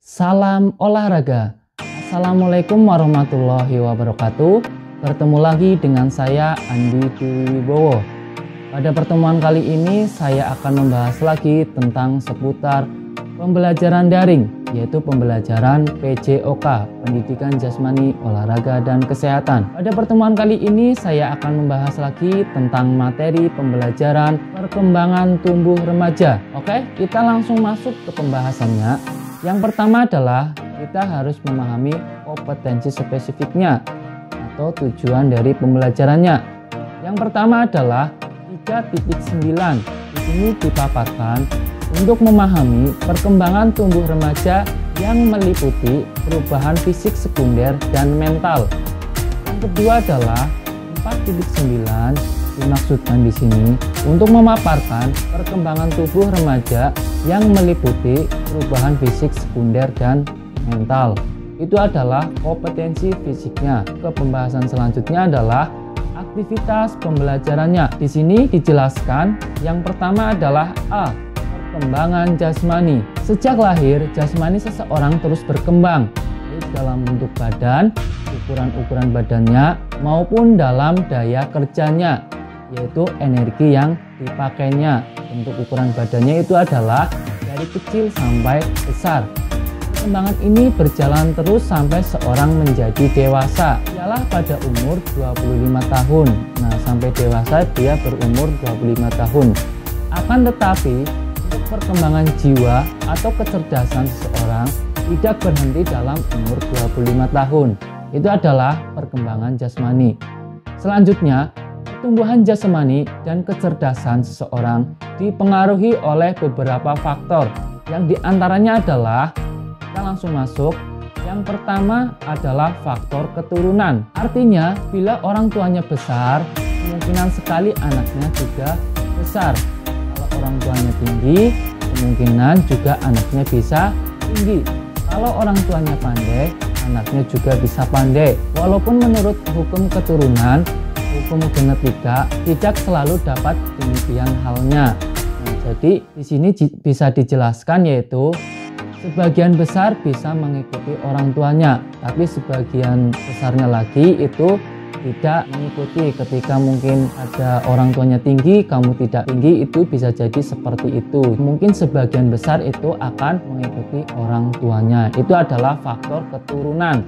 Salam olahraga. Assalamualaikum warahmatullahi wabarakatuh. Bertemu lagi dengan saya Andi Dwi Wibowo. Pada pertemuan kali ini saya akan membahas lagi tentang seputar pembelajaran daring, yaitu pembelajaran PJOK, Pendidikan Jasmani, Olahraga dan Kesehatan. Pada pertemuan kali ini saya akan membahas lagi tentang materi pembelajaran perkembangan tumbuh remaja. Oke, kita langsung masuk ke pembahasannya. Yang pertama adalah kita harus memahami kompetensi spesifiknya atau tujuan dari pembelajarannya. Yang pertama adalah 3.9. Di sini dipaparkan untuk memahami perkembangan tumbuh remaja yang meliputi perubahan fisik sekunder dan mental. Yang kedua adalah 4.9, dimaksudkan di sini untuk memaparkan perkembangan tubuh remaja yang meliputi perubahan fisik sekunder dan mental. Itu adalah kompetensi fisiknya. Ke pembahasan selanjutnya adalah aktivitas pembelajarannya. Di sini dijelaskan yang pertama adalah A. Perkembangan jasmani. Sejak lahir, jasmani seseorang terus berkembang, baik dalam bentuk badan, ukuran-ukuran badannya, maupun dalam daya kerjanya, yaitu energi yang dipakainya. Bentuk ukuran badannya itu adalah dari kecil sampai besar. Perkembangan ini berjalan terus sampai seorang menjadi dewasa, ialah pada umur 25 tahun. Nah, sampai dewasa dia berumur 25 tahun. Akan tetapi, untuk perkembangan jiwa atau kecerdasan seseorang tidak berhenti dalam umur 25 tahun. Itu adalah perkembangan jasmani. Selanjutnya, pertumbuhan jasmani dan kecerdasan seseorang dipengaruhi oleh beberapa faktor, yang diantaranya adalah, kita langsung masuk. Yang pertama adalah faktor keturunan. Artinya, bila orang tuanya besar, kemungkinan sekali anaknya juga besar. Kalau orang tuanya tinggi, kemungkinan juga anaknya bisa tinggi. Kalau orang tuanya pandai, anaknya juga bisa pandai. Walaupun menurut hukum keturunan, hukum genetika tidak selalu dapat demikian halnya. Nah, jadi di sini bisa dijelaskan yaitu sebagian besar bisa mengikuti orang tuanya, tapi sebagian besarnya lagi itu tidak mengikuti. Ketika mungkin ada orang tuanya tinggi, kamu tidak tinggi, itu bisa jadi seperti itu. Mungkin sebagian besar itu akan mengikuti orang tuanya. Itu adalah faktor keturunan.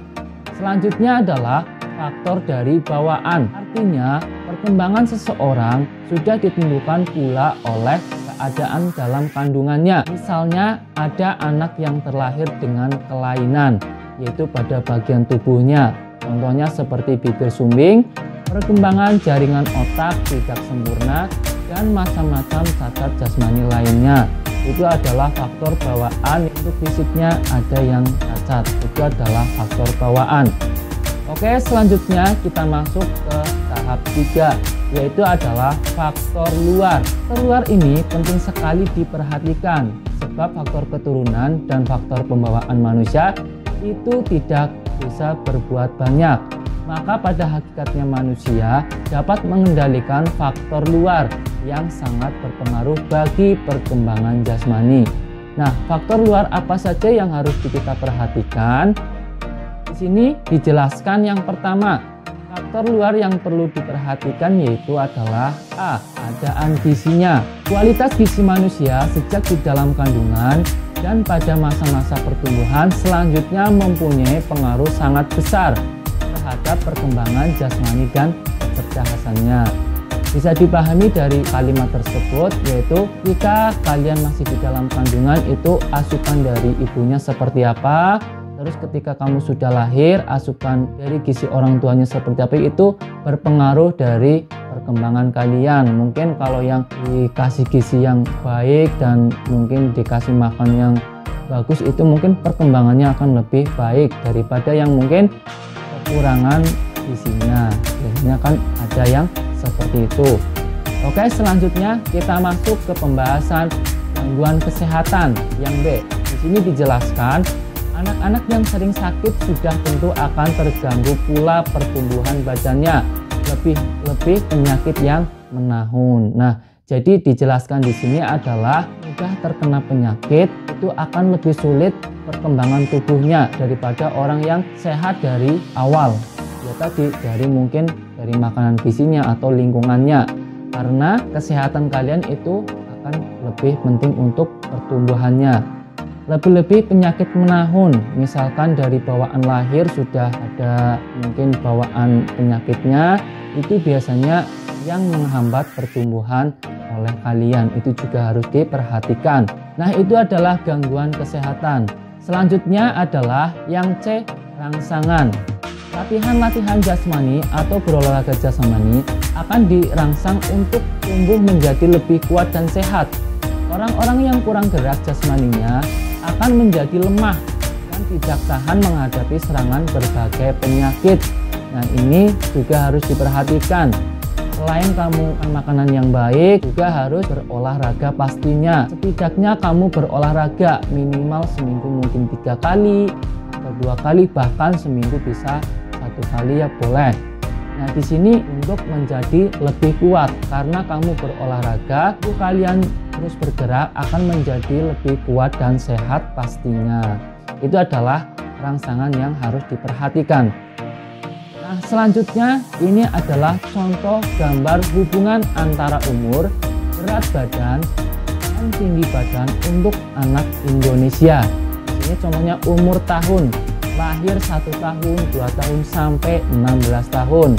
Selanjutnya adalah faktor dari bawaan. Artinya, perkembangan seseorang sudah ditentukan pula oleh keadaan dalam kandungannya. Misalnya, ada anak yang terlahir dengan kelainan, yaitu pada bagian tubuhnya. Contohnya seperti bibir sumbing, perkembangan jaringan otak tidak sempurna, dan macam-macam cacat jasmani lainnya. Itu adalah faktor bawaan. Untuk fisiknya ada yang cacat, itu adalah faktor bawaan. Oke, selanjutnya kita masuk ke tahap 3, yaitu adalah faktor luar. Faktor luar ini penting sekali diperhatikan, sebab faktor keturunan dan faktor pembawaan manusia itu tidak bisa berbuat banyak. Maka pada hakikatnya manusia dapat mengendalikan faktor luar yang sangat berpengaruh bagi perkembangan jasmani. Nah, faktor luar apa saja yang harus kita perhatikan? Di sini dijelaskan yang pertama, faktor luar yang perlu diperhatikan yaitu adalah A. Keadaan gizinya. Kualitas gizi manusia sejak di dalam kandungan dan pada masa-masa pertumbuhan selanjutnya mempunyai pengaruh sangat besar terhadap perkembangan jasmani dan kecerdasannya. Bisa dipahami dari kalimat tersebut, yaitu jika kalian masih di dalam kandungan itu asupan dari ibunya seperti apa, terus ketika kamu sudah lahir, asupan dari gizi orang tuanya seperti apa, itu berpengaruh dari perkembangan kalian. Mungkin kalau yang dikasih gizi yang baik dan mungkin dikasih makan yang bagus, itu mungkin perkembangannya akan lebih baik daripada yang mungkin kekurangan gizinya. Biasanya kan ada yang seperti itu. Oke, selanjutnya kita masuk ke pembahasan gangguan kesehatan yang B. Di sini dijelaskan anak-anak yang sering sakit sudah tentu akan terganggu pula pertumbuhan badannya, lebih penyakit yang menahun. Nah, jadi dijelaskan di sini adalah sudah terkena penyakit, itu akan lebih sulit perkembangan tubuhnya daripada orang yang sehat dari awal. Ya tadi, mungkin dari makanan gizinya atau lingkungannya. Karena kesehatan kalian itu akan lebih penting untuk pertumbuhannya. Lebih-lebih penyakit menahun, misalkan dari bawaan lahir sudah ada mungkin bawaan penyakitnya, itu biasanya yang menghambat pertumbuhan oleh kalian, itu juga harus diperhatikan. Nah, itu adalah gangguan kesehatan. Selanjutnya adalah yang C, rangsangan. Latihan-latihan jasmani atau berolahraga jasmani akan dirangsang untuk tumbuh menjadi lebih kuat dan sehat. Orang-orang yang kurang gerak jasmaninya akan menjadi lemah dan tidak tahan menghadapi serangan berbagai penyakit. Nah, ini juga harus diperhatikan. Selain kamu makan makanan yang baik, juga harus berolahraga pastinya. Setidaknya kamu berolahraga minimal seminggu mungkin 3 kali atau 2 kali, bahkan seminggu bisa 1 kali ya boleh. Nah, di sini untuk menjadi lebih kuat, karena kamu berolahraga, tubuh kalian terus bergerak akan menjadi lebih kuat dan sehat pastinya. Itu adalah rangsangan yang harus diperhatikan. Nah, selanjutnya ini adalah contoh gambar hubungan antara umur, berat badan, dan tinggi badan untuk anak Indonesia. Ini contohnya umur tahun, lahir 1 tahun, 2 tahun, sampai 16 tahun.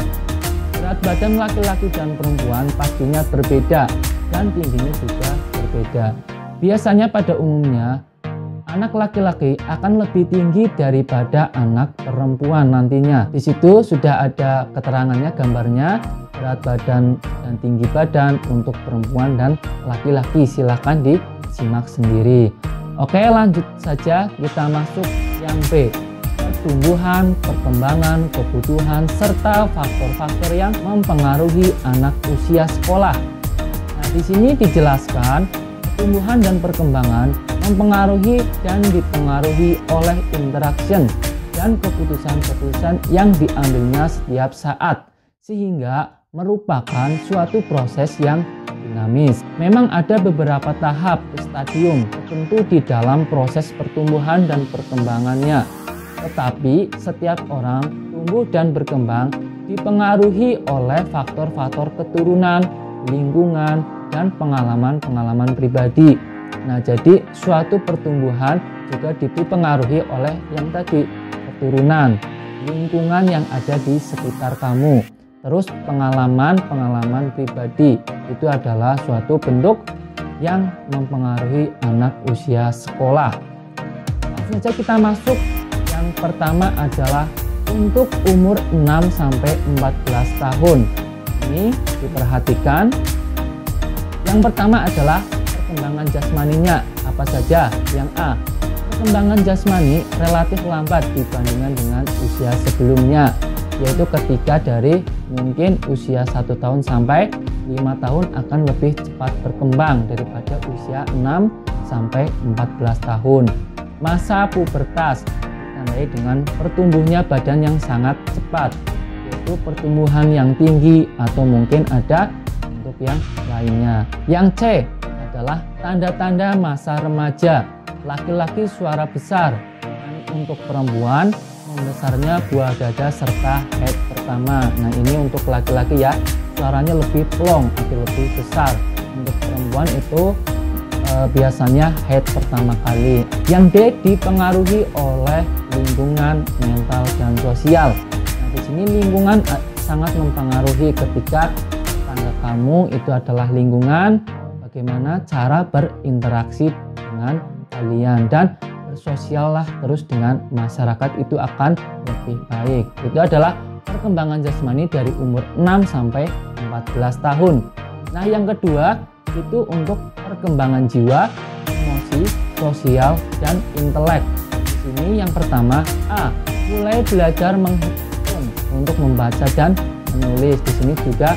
Berat badan laki-laki dan perempuan pastinya berbeda dan tingginya juga berbeda. Biasanya pada umumnya anak laki-laki akan lebih tinggi daripada anak perempuan nantinya. Di situ sudah ada keterangannya, gambarnya, berat badan dan tinggi badan untuk perempuan dan laki-laki. Silahkan disimak sendiri. Oke, lanjut saja, kita masuk yang B. Pertumbuhan, perkembangan, kebutuhan, serta faktor-faktor yang mempengaruhi anak usia sekolah. Nah, di sini dijelaskan pertumbuhan dan perkembangan mempengaruhi dan dipengaruhi oleh interaction dan keputusan-keputusan yang diambilnya setiap saat, sehingga merupakan suatu proses yang dinamis. Memang ada beberapa tahap stadium tertentu di dalam proses pertumbuhan dan perkembangannya, tetapi setiap orang tumbuh dan berkembang dipengaruhi oleh faktor-faktor keturunan, lingkungan, dan pengalaman-pengalaman pribadi. Nah, jadi suatu pertumbuhan juga dipengaruhi oleh yang tadi, keturunan, lingkungan yang ada di sekitar kamu, terus pengalaman-pengalaman pribadi. Itu adalah suatu bentuk yang mempengaruhi anak usia sekolah. Langsung saja kita masuk. Yang pertama adalah untuk umur 6-14 tahun. Ini diperhatikan. Yang pertama adalah perkembangan jasmaninya. Apa saja? Yang A, perkembangan jasmani relatif lambat dibandingkan dengan usia sebelumnya, yaitu ketika dari mungkin usia 1 tahun sampai 5 tahun akan lebih cepat berkembang daripada usia 6-14 tahun. Masa pubertas ditandai dengan pertumbuhnya badan yang sangat cepat, yaitu pertumbuhan yang tinggi atau mungkin ada bentuk yang lainnya. Yang C adalah tanda-tanda masa remaja. Laki-laki suara besar, dan untuk perempuan membesarnya buah dada serta head pertama. Nah, ini untuk laki-laki ya, suaranya lebih plong atau lebih besar. Untuk perempuan itu biasanya head pertama kali. Yang D, dipengaruhi oleh lingkungan, mental, dan sosial. Nah, di sini lingkungan sangat mempengaruhi. Ketika tetangga kamu itu adalah lingkungan, bagaimana cara berinteraksi dengan kalian dan bersosial lah terus dengan masyarakat, itu akan lebih baik. Itu adalah perkembangan jasmani dari umur 6-14 tahun. Nah, yang kedua itu untuk perkembangan jiwa, emosi, sosial, dan intelek. Di sini yang pertama A, mulai belajar menghitung untuk membaca dan menulis. Di sini juga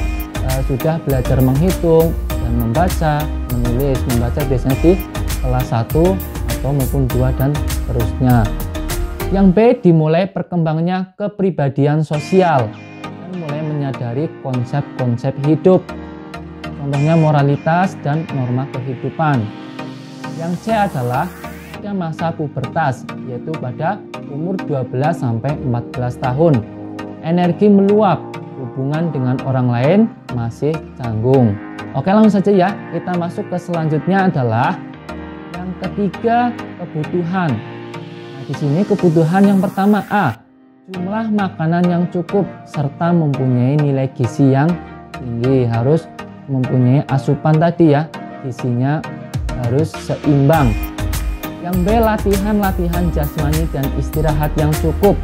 sudah belajar menghitung dan membaca, menulis. Membaca biasanya di kelas 1 atau maupun 2 dan seterusnya. Yang B, dimulai perkembangannya kepribadian sosial dan mulai menyadari konsep-konsep hidup, contohnya moralitas dan norma kehidupan. Yang C adalah pada masa pubertas, yaitu pada umur 12 sampai 14 tahun. Energi meluap, hubungan dengan orang lain masih canggung. Oke, langsung saja ya, kita masuk ke selanjutnya adalah yang ketiga, kebutuhan. Nah, di sini kebutuhan yang pertama A, jumlah makanan yang cukup serta mempunyai nilai gizi yang tinggi, harus mempunyai asupan tadi ya, gizinya harus seimbang. Yang B, latihan jasmani dan istirahat yang cukup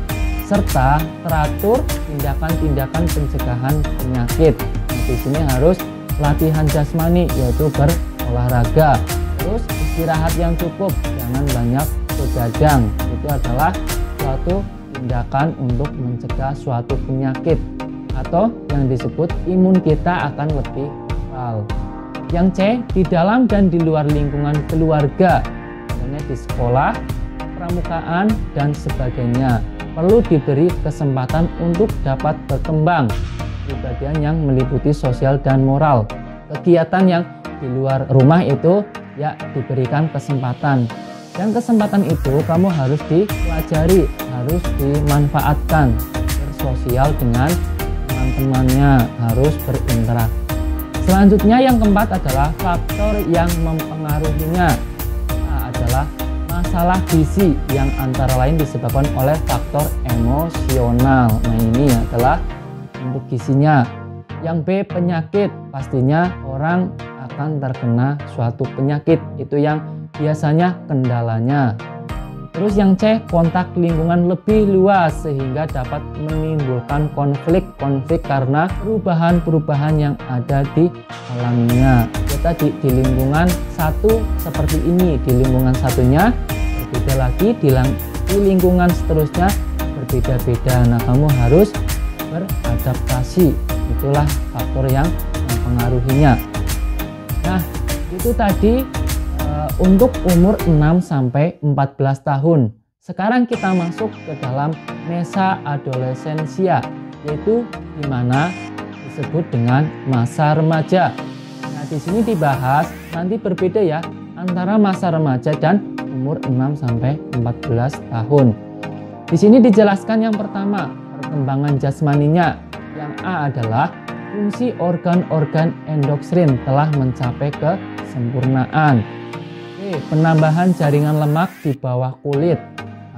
serta teratur tindakan-tindakan pencegahan penyakit. Nah, di sini harus latihan jasmani, yaitu berolahraga. Terus istirahat yang cukup, jangan banyak begadang. Itu adalah suatu tindakan untuk mencegah suatu penyakit atau yang disebut imun kita akan lebih kebal. Yang C, di dalam dan di luar lingkungan keluarga, misalnya di sekolah, pramukaan, dan sebagainya, perlu diberi kesempatan untuk dapat berkembang. Kepribadian yang meliputi sosial dan moral. Kegiatan yang di luar rumah itu ya diberikan kesempatan. Dan kesempatan itu kamu harus dipelajari, harus dimanfaatkan, bersosial dengan teman-temannya, harus berinteraksi. Selanjutnya yang keempat adalah faktor yang mempengaruhinya. Nah, adalah masalah gizi yang antara lain disebabkan oleh faktor emosional. Nah, ini adalah untuk gizinya. Yang B, penyakit. Pastinya orang akan terkena suatu penyakit, itu yang biasanya kendalanya. Terus yang C, kontak lingkungan lebih luas sehingga dapat menimbulkan konflik karena perubahan-perubahan yang ada di alamnya. Kita di lingkungan satu seperti ini, di lingkungan satunya berbeda lagi, di lingkungan seterusnya berbeda-beda. Nah, kamu harus beradaptasi. Itulah faktor yang mempengaruhinya. Nah, itu tadi untuk umur 6 sampai 14 tahun. Sekarang kita masuk ke dalam masa adolescensia, yaitu di mana disebut dengan masa remaja. Nah, di sini dibahas nanti berbeda ya antara masa remaja dan umur 6 sampai 14 tahun. Di sini dijelaskan yang pertama, perkembangan jasmaninya. Yang A adalah fungsi organ-organ endokrin telah mencapai kesempurnaan. Penambahan jaringan lemak di bawah kulit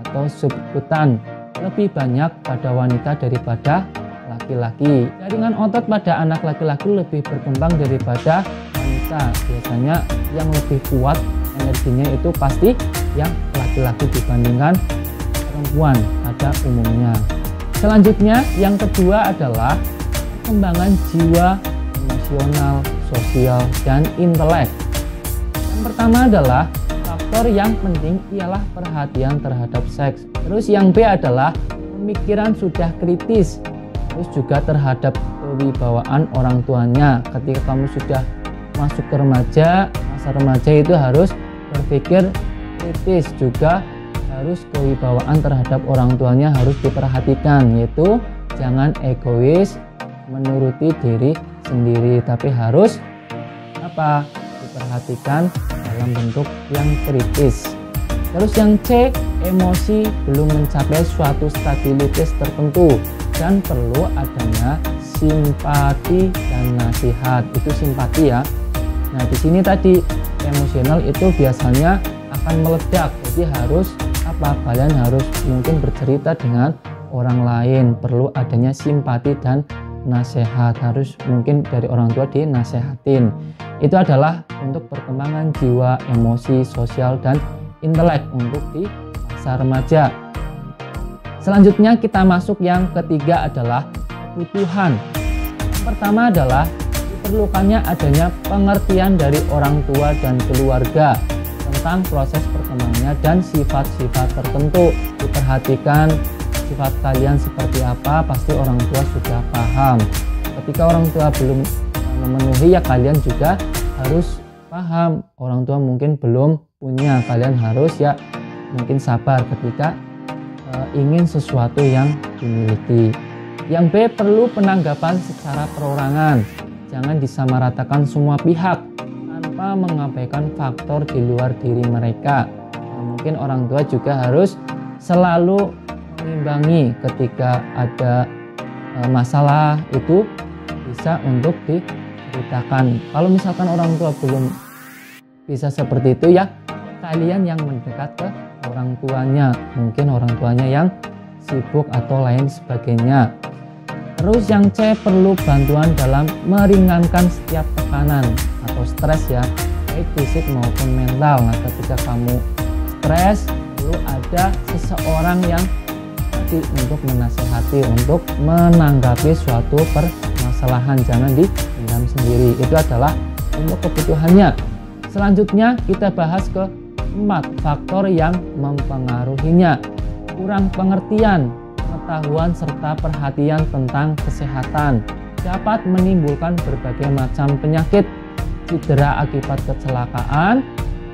atau subkutan lebih banyak pada wanita daripada laki-laki. Jaringan otot pada anak laki-laki lebih berkembang daripada wanita. Biasanya yang lebih kuat energinya itu pasti yang laki-laki dibandingkan perempuan pada umumnya. Selanjutnya yang kedua adalah perkembangan jiwa, emosional, sosial, dan intelek. Yang pertama adalah faktor yang penting ialah perhatian terhadap seks. Terus yang B adalah pemikiran sudah kritis. Terus juga terhadap kewibawaan orang tuanya. Ketika kamu sudah masuk ke remaja, masa remaja itu harus berpikir kritis, juga harus kewibawaan terhadap orang tuanya harus diperhatikan, yaitu jangan egois menuruti diri sendiri, tapi harus diperhatikan dalam bentuk yang kritis. Terus yang C, emosi belum mencapai suatu stabilitas tertentu dan perlu adanya simpati dan nasihat. Itu simpati ya. Nah, di sini tadi emosional itu biasanya akan meledak. Jadi harus kalian harus mungkin bercerita dengan orang lain, perlu adanya simpati dan nasihat, harus mungkin dari orang tua dinasehatin. Itu adalah untuk perkembangan jiwa, emosi, sosial, dan intelek untuk di masa remaja. Selanjutnya kita masuk yang ketiga adalah kebutuhan. Yang pertama adalah diperlukannya adanya pengertian dari orang tua dan keluarga tentang proses perkembangannya dan sifat-sifat tertentu. Diperhatikan sifat kalian seperti apa, pasti orang tua sudah paham. Ketika orang tua belum memenuhi, ya kalian juga harus paham. Orang tua mungkin belum punya, kalian harus ya mungkin sabar ketika ingin sesuatu yang dimiliki. Yang B, perlu penanggapan secara perorangan. Jangan disamaratakan semua pihak tanpa tanpa mengabaikan faktor di luar diri mereka. Nah, mungkin orang tua juga harus selalu mengimbangi ketika ada masalah itu bisa untuk diceritakan. Kalau misalkan orang tua belum bisa seperti itu, ya kalian yang mendekat ke orang tuanya, mungkin orang tuanya yang sibuk atau lain sebagainya. Terus yang C, perlu bantuan dalam meringankan setiap tekanan atau stres ya, baik fisik maupun mental. Nah, ketika kamu stres, perlu ada seseorang yang untuk menasehati, untuk menanggapi suatu permasalahan, jangan dipendam sendiri. Itu adalah untuk kebutuhannya. Selanjutnya kita bahas ke 4 faktor yang mempengaruhinya. Kurang pengertian, pengetahuan serta perhatian tentang kesehatan dapat menimbulkan berbagai macam penyakit, cedera akibat kecelakaan,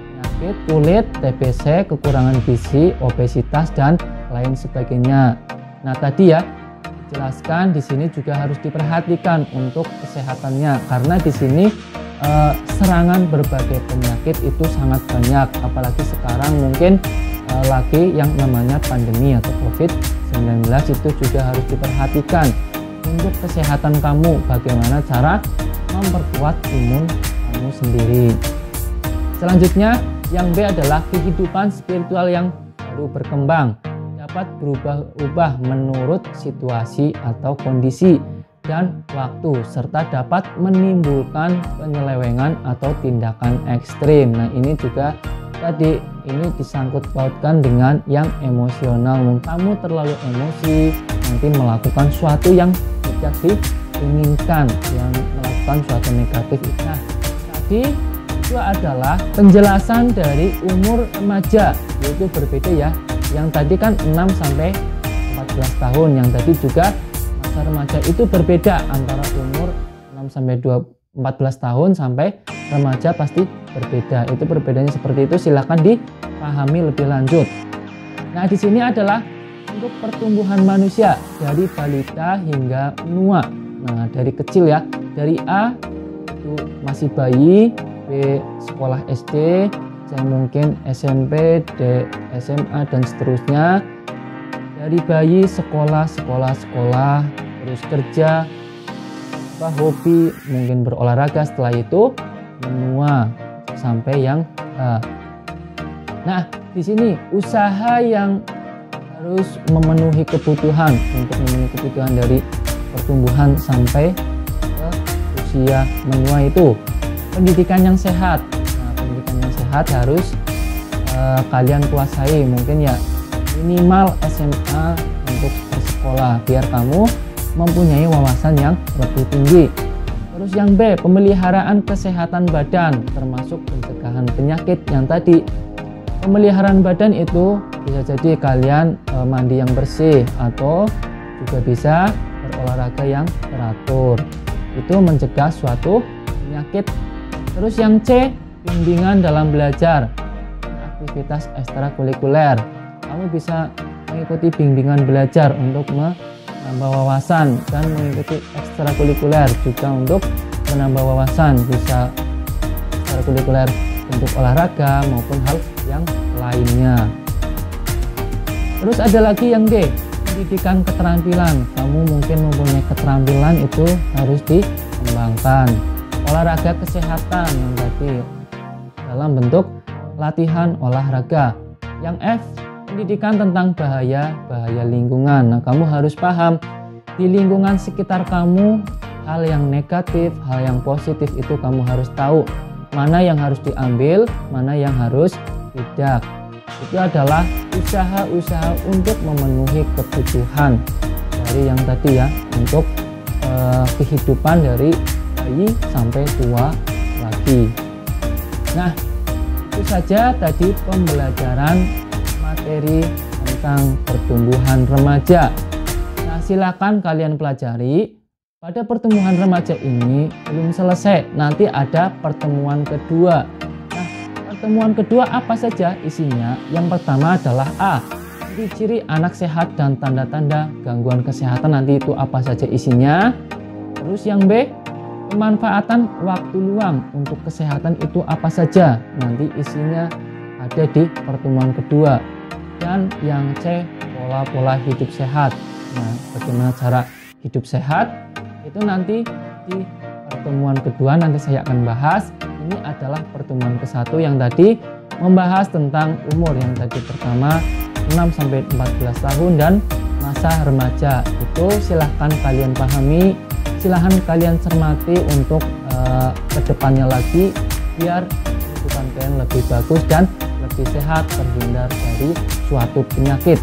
penyakit kulit, TBC, kekurangan gizi, obesitas dan lain sebagainya. Nah, tadi ya jelaskan di sini juga harus diperhatikan untuk kesehatannya, karena di sini serangan berbagai penyakit itu sangat banyak, apalagi sekarang mungkin lagi yang namanya pandemi atau COVID-19, itu juga harus diperhatikan untuk kesehatan kamu, bagaimana cara memperkuat imun kamu sendiri. Selanjutnya yang B adalah kehidupan spiritual yang baru berkembang, dapat berubah-ubah menurut situasi atau kondisi dan waktu, serta dapat menimbulkan penyelewengan atau tindakan ekstrim. Nah, ini juga tadi ini disangkut pautkan dengan yang emosional. Kamu terlalu emosi, nanti melakukan suatu yang tidak diinginkan, yang melakukan suatu negatif. Nah, tadi itu adalah penjelasan dari umur remaja, yaitu berbeda ya. Yang tadi kan 6 sampai 14 tahun, yang tadi juga masa remaja itu berbeda antara umur 6 sampai 14 tahun sampai remaja pasti berbeda. Itu perbedaannya seperti itu, silahkan dipahami lebih lanjut. Nah, di sini adalah untuk pertumbuhan manusia dari balita hingga menua. Nah, dari kecil ya, dari A itu masih bayi, B sekolah SD, C mungkin SMP, D SMA dan seterusnya. Dari bayi sekolah, terus kerja, hobi, mungkin berolahraga, setelah itu menua sampai yang A. Nah, di sini usaha yang harus memenuhi kebutuhan, untuk memenuhi kebutuhan dari pertumbuhan sampai ke usia menua itu pendidikan yang sehat. Nah, pendidikan yang sehat harus kalian kuasai, mungkin ya minimal SMA untuk bersekolah, biar kamu mempunyai wawasan yang lebih tinggi. Terus yang B, pemeliharaan kesehatan badan, termasuk pencegahan penyakit yang tadi. Pemeliharaan badan itu bisa jadi kalian mandi yang bersih, atau juga bisa berolahraga yang teratur. Itu mencegah suatu penyakit. Terus yang C, bimbingan dalam belajar, aktivitas ekstrakurikuler. Kamu bisa mengikuti bimbingan belajar untuk menambah wawasan, dan mengikuti ekstrakurikuler juga untuk menambah wawasan, bisa ekstrakurikuler untuk olahraga maupun hal yang lainnya. Terus ada lagi yang D, pendidikan keterampilan. Kamu mungkin mempunyai keterampilan, itu harus dikembangkan. Olahraga kesehatan yang tadi dalam bentuk latihan olahraga. Yang F, pendidikan tentang bahaya lingkungan. Nah, kamu harus paham di lingkungan sekitar kamu, hal yang negatif, hal yang positif itu kamu harus tahu. Mana yang harus diambil, mana yang harus tidak. Itu adalah usaha-usaha untuk memenuhi kebutuhan dari yang tadi ya, untuk kehidupan dari bayi sampai tua lagi. Nah, itu saja tadi pembelajaran materi tentang pertumbuhan remaja. Nah, silakan kalian pelajari. Pada pertemuan remaja ini belum selesai, nanti ada pertemuan kedua. Nah, pertemuan kedua apa saja isinya? Yang pertama adalah A, ciri-ciri anak sehat dan tanda-tanda gangguan kesehatan, nanti itu apa saja isinya. Terus yang B, Pemanfaatan waktu luang untuk kesehatan itu apa saja? Nanti isinya ada di pertemuan kedua. Dan yang C, pola-pola hidup sehat. Nah, bagaimana cara hidup sehat? Itu nanti di pertemuan kedua nanti saya akan bahas. Ini adalah pertemuan ke-1 yang tadi membahas tentang umur yang tadi pertama 6-14 tahun dan masa remaja. Itu silahkan kalian pahami, silahkan kalian cermati untuk kedepannya lagi biar kehidupan kalian lebih bagus dan lebih sehat, terhindar dari suatu penyakit.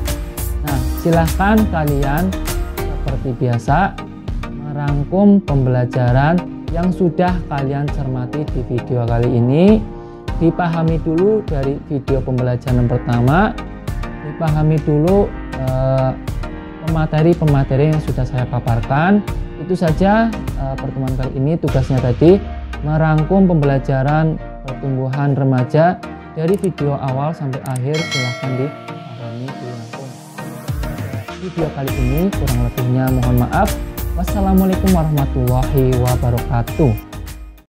Nah, silahkan kalian seperti biasa merangkum pembelajaran yang sudah kalian cermati di video kali ini. Dipahami dulu dari video pembelajaran pertama, dipahami dulu pemateri-pemateri yang sudah saya paparkan. Itu saja pertemuan kali ini. Tugasnya tadi merangkum pembelajaran pertumbuhan remaja dari video awal sampai akhir. Silahkan dipahami, dirangkum. Video kali ini kurang lebihnya mohon maaf. Wassalamualaikum warahmatullahi wabarakatuh.